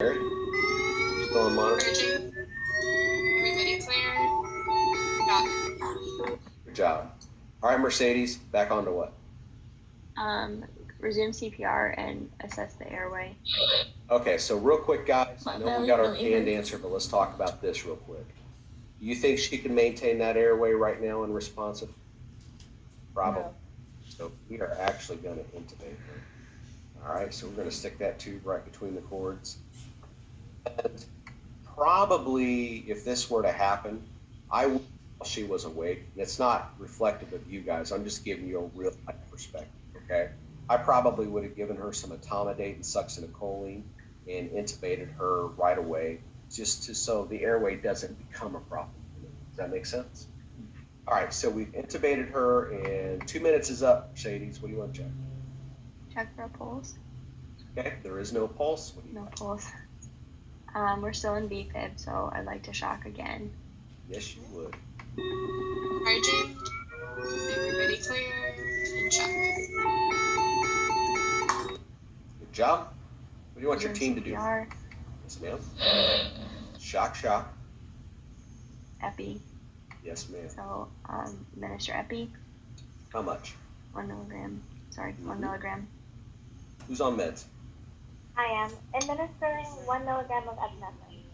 Mary, still on monitor? Bridging. Everybody clear? Got. Good job. All right, Mercedes, back on to what? Resume CPR and assess the airway. Okay, so real quick, guys, I My know we belly got our really canned hurts. answer, but let's talk about this real quick. Do you think she can maintain that airway right now and responsive? Probably. No. So we are actually going to intubate her. All right, so we're going to stick that tube right between the cords. And probably, if this were to happen, I would, while she was awake. It's not reflective of you guys. I'm just giving you a real life perspective, okay? I probably would have given her some etomidate and succinylcholine and intubated her right away, so the airway doesn't become a problem. Does that make sense? All right, so we've intubated her, and 2 minutes is up. Mercedes, what do you want to check? Check for a pulse. Okay, there is no pulse. What do you No got? pulse. We're still in BFib, so I'd like to shock again. Yes, you would. Bridging. Everybody clear? And check. Good job. What do you want your Resume team to do? CPR, Yes, ma'am. Shock. epi. Yes, ma'am. So administer epi, How much? 1 milligram. Sorry, Mhm. 1 milligram. Who's on meds? I am administering 1 milligram of epinephrine.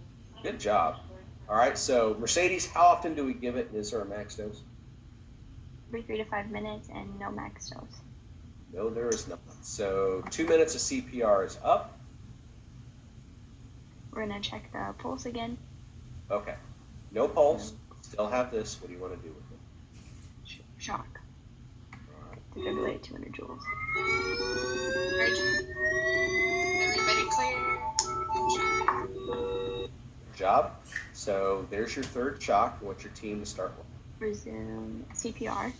Good job. All right, so Mercedes, how often do we give it? Is there a max dose? Every 3 to 5 minutes and no max dose. No, there is not. So 2 minutes of CPR is up. We're gonna check the pulse again. Okay. No pulse. Still have this. What do you want to do with it? Shock. All right. Defibrillate 200 joules. Bridging. Everybody clear? And check. Good job. So there's your third shock. What's your team to start with? Resume CPR,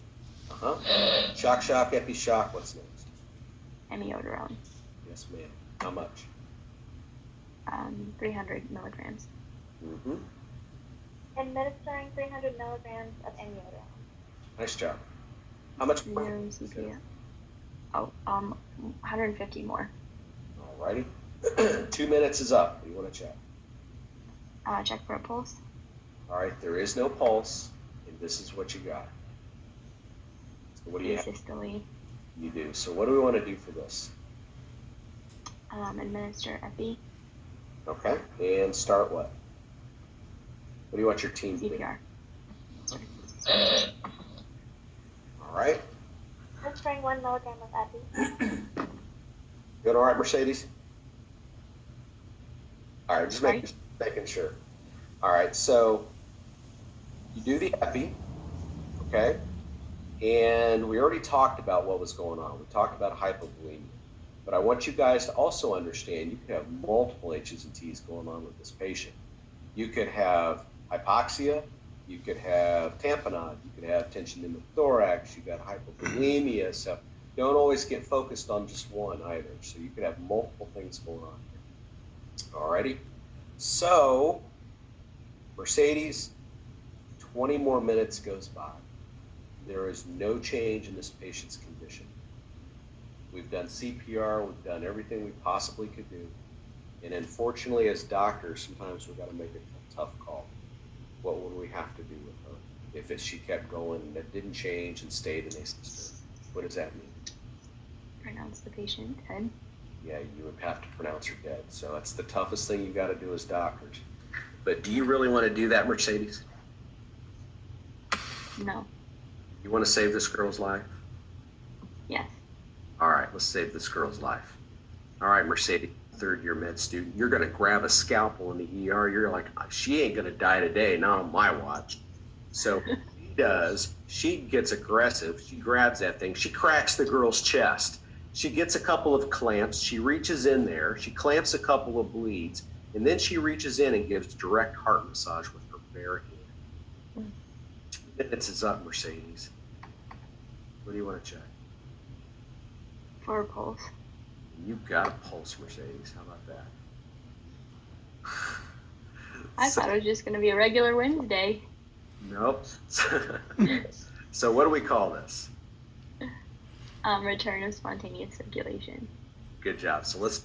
Shock, epi shock. What's next? amiodarone, Yes, ma'am. How much? 300 milligrams. Mm-hmm. Administering 300 milligrams of amiodarone. Nice job. How much? Resume CPR. 150 more. All righty. 2 minutes is up. What do you want to check? Check for a pulse. All right, there is no pulse, and this is what you got. So what do you have? Asystole. You do. So what do we want to do for this? Administer epi, Okay, and start what? What do you want your team to do? CPR. All right. Administering 1 milligram of epi. Doing all right, Mercedes? All right, just Sorry? making sure. All right, so you do the epi, okay? And we already talked about what was going on. We talked about hypovolemia. But I want you guys to also understand you could have multiple H's and T's going on with this patient. You could have hypoxia, you could have tamponade, you could have tension in the thorax, you got hypovolemia. So don't always get focused on just one either. So you could have multiple things going on here. Alrighty. So Mercedes, 20 more minutes goes by. There is no change in this patient's condition. We've done CPR, we've done everything we possibly could do. And unfortunately, as doctors, sometimes we've got to make a tough call. What would we have to do with her if she kept going and it didn't change and stayed in ACLS? What does that mean? Pronounce the patient dead. Yeah, you would have to pronounce her dead. So that's the toughest thing you got to do as doctors. But do you really want to do that, Mercedes? No. You want to save this girl's life? Yes. All right, let's save this girl's life. All right, Mercedes, third-year med student, you're going to grab a scalpel in the ER. You're like, she ain't going to die today, not on my watch. So what she does, she gets aggressive. She grabs that thing. She cracks the girl's chest. She gets a couple of clamps. She reaches in there. She clamps a couple of bleeds. And then she reaches in and gives direct heart massage with her bare hand. 2 minutes is up, Mercedes. What do you want to check? For a pulse. You've got a pulse, Mercedes. How about that? I thought it was just going to be a regular Wednesday. Nope. So what do we call this? Return of spontaneous circulation. Good job. So let's